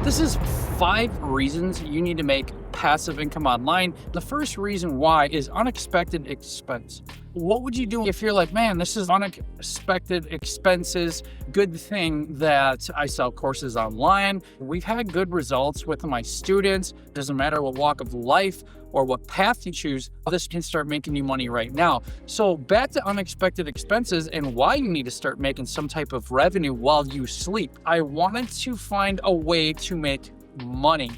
This is 5 reasons you need to make passive income online. The first reason why is unexpected expense. What would you do if you're like, man, this is unexpected expenses, good thing that I sell courses online. We've had good results with my students. Doesn't matter what walk of life or what path you choose, this can start making you money right now. So back to unexpected expenses and why you need to start making some type of revenue while you sleep. I wanted to find a way to make money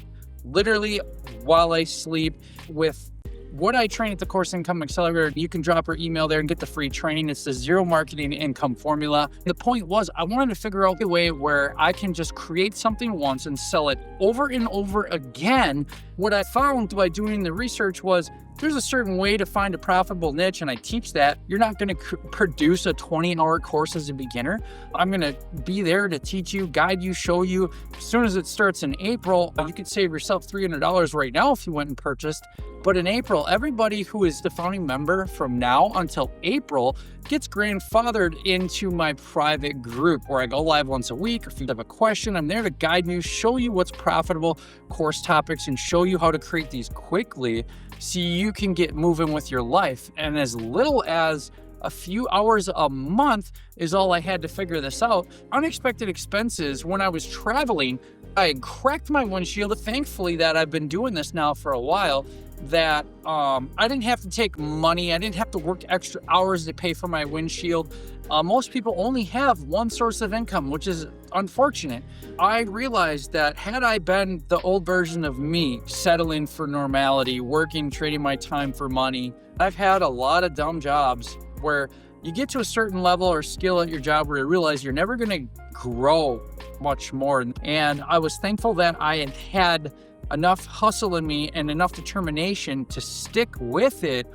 literally while I sleep with what I train at the Course Income Accelerator. You can drop your email there and get the free training. It's the zero marketing income formula. The point was I wanted to figure out a way where I can just create something once and sell it over and over again. What I found by doing the research was there's a certain way to find a profitable niche, and I teach that. You're not going to produce a 20-hour course as a beginner. I'm going to be there to teach you, guide you, show you. As soon as it starts in April, you could save yourself $300 right now if you went and purchased. But in April, everybody who is the founding member from now until April gets grandfathered into my private group where I go live once a week. If you have a question, I'm there to guide you, show you what's profitable course topics, and show you how to create these quickly so you can get moving with your life. And as little as a few hours a month is all I had to figure this out. Unexpected expenses. When I was traveling, I cracked my windshield. Thankfully that I've been doing this now for a while, that I didn't have to take money. I didn't have to work extra hours to pay for my windshield. Most people only have one source of income, which is unfortunate. I realized that had I been the old version of me, settling for normality, working, trading my time for money, I've had a lot of dumb jobs where you get to a certain level or skill at your job where you realize you're never going to grow much more. And I was thankful that I had enough hustle in me and enough determination to stick with it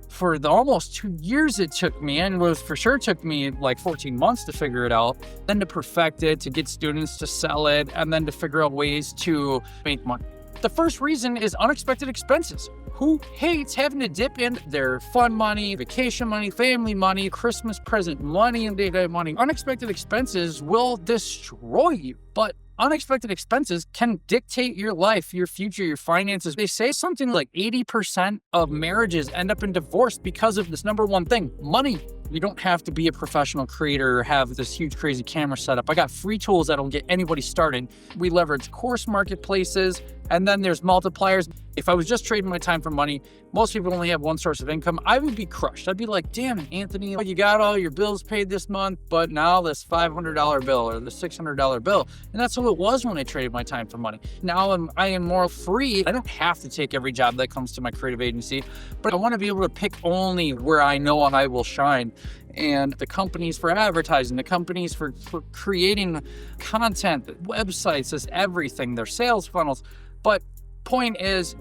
for the almost 2 years it took me, and was for sure took me like 14 months to figure it out, then to perfect it, to get students to sell it, and then to figure out ways to make money. The first reason is unexpected expenses. Who hates having to dip in their fun money, vacation money, family money, Christmas present money, and day-to-day money? Unexpected expenses will destroy you, but unexpected expenses can dictate your life, your future, your finances. They say something like 80% of marriages end up in divorce because of this number one thing, money. You don't have to be a professional creator or have this huge crazy camera setup. I got free tools that'll get anybody started. We leverage course marketplaces, and then there's multipliers. If I was just trading my time for money, most people only have one source of income. I would be crushed. I'd be like, damn it, Anthony, you got all your bills paid this month, but now this $500 bill or the $600 bill. And that's what it was when I traded my time for money. Now I am more free. I don't have to take every job that comes to my creative agency, but I want to be able to pick only where I know I will shine. And the companies for advertising, the companies for creating content, websites, is everything, their sales funnels. But point is,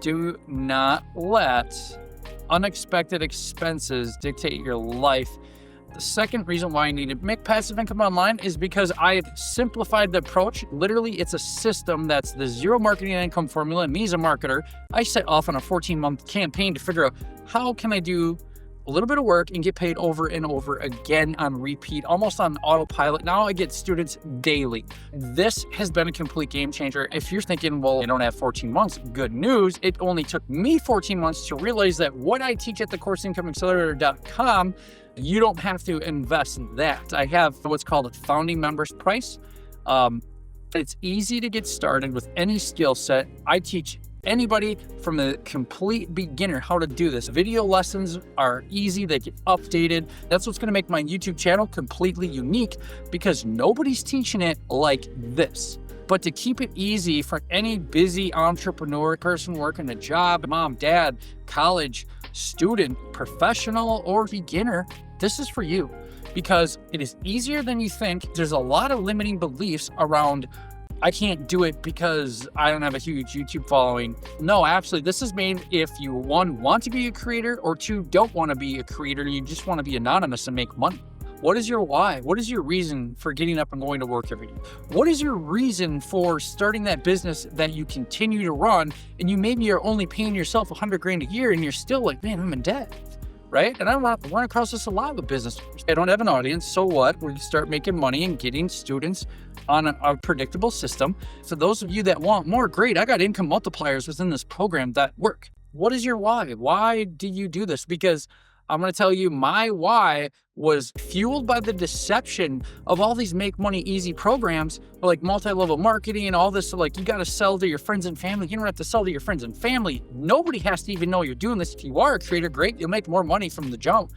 do not let unexpected expenses dictate your life. The second reason why I need to make passive income online is because I've simplified the approach. Literally, it's a system that's the zero marketing income formula. Me as a marketer, I set off on a 14-month campaign to figure out how can I do a little bit of work and get paid over and over again on repeat, almost on autopilot. Now I get students daily. This has been a complete game changer. If you're thinking, well, I don't have 14 months, good news. It only took me 14 months to realize that what I teach at the CourseIncomeAccelerator.com, you don't have to invest in that. I have what's called a founding members price. It's easy to get started with any skill set. I teach anybody from the complete beginner how to do this. Video lessons are easy, they get updated. That's what's going to make my YouTube channel completely unique, because nobody's teaching it like this. But to keep it easy for any busy entrepreneur, person working a job, mom, dad, college, student, professional, or beginner, this is for you, because it is easier than you think. There's a lot of limiting beliefs around I can't do it because I don't have a huge YouTube following. No, absolutely. This is made if you, one, want to be a creator, or two, don't want to be a creator. You just want to be anonymous and make money. What is your why? What is your reason for getting up and going to work every day? What is your reason for starting that business that you continue to run, and you maybe are only paying yourself $100 grand a year and you're still like, man, I'm in debt. right? And I run across this a lot with business. I don't have an audience, so what? We start making money and getting students on a predictable system. For those of you that want more, great. I got income multipliers within this program that work. What is your why? Why do you do this? Because I'm going to tell you, my why was fueled by the deception of all these make money easy programs like multi-level marketing and all this. Like, you got to sell to your friends and family. You don't have to sell to your friends and family. Nobody has to even know you're doing this. If you are a creator, great. You'll make more money from the jump.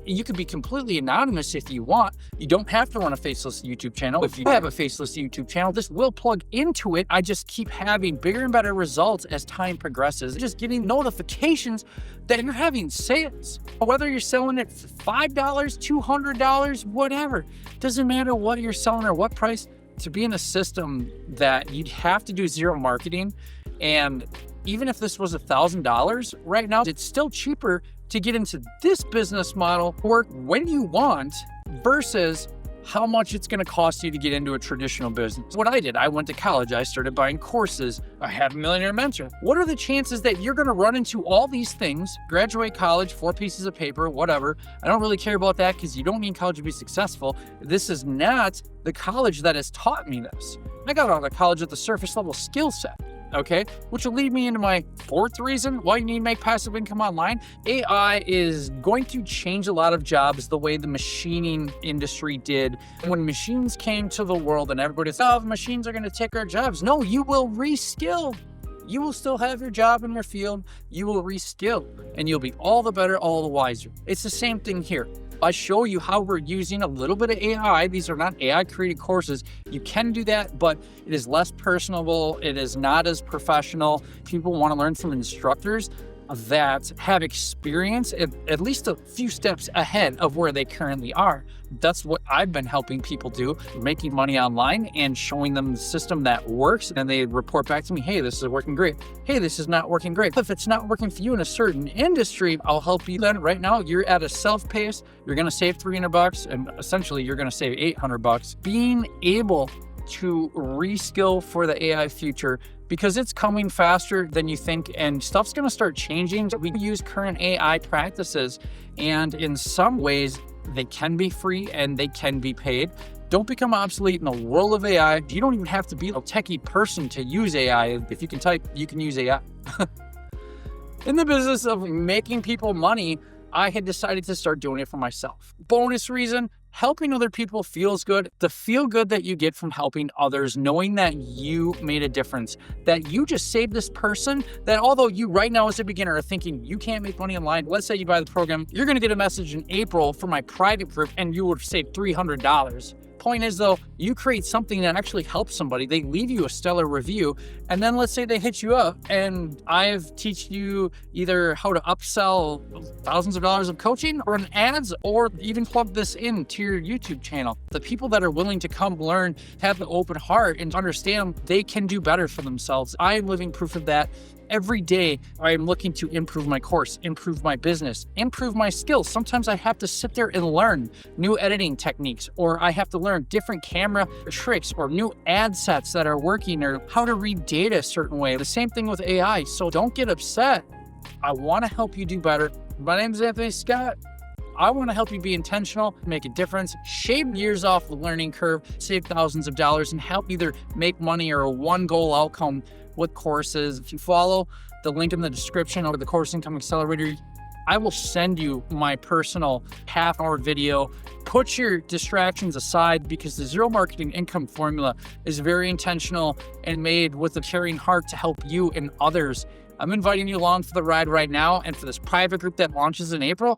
You could be completely anonymous if you want. You don't have to run a faceless YouTube channel. If you have a faceless YouTube channel, this will plug into it. I just keep having bigger and better results as time progresses. Just getting notifications that you're having sales. Whether you're selling it for $5, $200, whatever. Doesn't matter what you're selling or what price. To be in a system that you'd have to do zero marketing, and even if this was $1,000 right now, it's still cheaper to get into this business model, work when you want, versus how much it's going to cost you to get into a traditional business. What I did, I went to college, I started buying courses, I had a millionaire mentor. What are the chances that you're going to run into all these things, graduate college, 4 pieces of paper, whatever? I don't really care about that because you don't need college to be successful. This is not the college that has taught me this. I got out of college with a surface level skill set. Okay, which will lead me into my 4th reason why you need to make passive income online. AI is going to change a lot of jobs the way the machining industry did. When machines came to the world and everybody thought, oh, machines are going to take our jobs. No, you will reskill. You will still have your job in your field. You will reskill and you'll be all the better, all the wiser. It's the same thing here. I show you how we're using a little bit of AI. These are not AI created courses. You can do that, but it is less personable. It is not as professional. People want to learn from instructors that have experience at least a few steps ahead of where they currently are. That's what I've been helping people do, making money online and showing them the system that works. And they report back to me, hey, this is working great. Hey, this is not working great. If it's not working for you in a certain industry, I'll help you then. Right now, you're at a self-pace. You're going to save $300 and essentially you're going to save $800. Being able to reskill for the AI future, because it's coming faster than you think and stuff's going to start changing. We use current AI practices, and in some ways they can be free and they can be paid. Don't become obsolete in the world of AI. You don't even have to be a techie person to use AI. If you can type, you can use AI. In the business of making people money, I had decided to start doing it for myself. Bonus reason, helping other people feels good. The feel good that you get from helping others, knowing that you made a difference, that you just saved this person, that although you right now as a beginner are thinking you can't make money online, let's say you buy the program, you're going to get a message in April for my private group and you would save $300. Point is though, you create something that actually helps somebody, they leave you a stellar review, and then let's say they hit you up and I've teach you either how to upsell thousands of dollars of coaching or an ads, or even plug this into your YouTube channel. The people that are willing to come learn, have an open heart and understand they can do better for themselves. I am living proof of that. Every day, I am looking to improve my course, improve my business, improve my skills. Sometimes I have to sit there and learn new editing techniques, or I have to learn different camera tricks or new ad sets that are working, or how to read data a certain way. The same thing with AI. So don't get upset. I want to help you do better. My name is Anthony Scott. I want to help you be intentional, make a difference, shave years off the learning curve, save thousands of dollars, and help either make money or a one goal outcome with courses. If you follow the link in the description or the Course Income Accelerator, I will send you my personal half-hour video. Put your distractions aside, because the Zero Marketing Income Formula is very intentional and made with a caring heart to help you and others. I'm inviting you along for the ride right now, and for this private group that launches in April,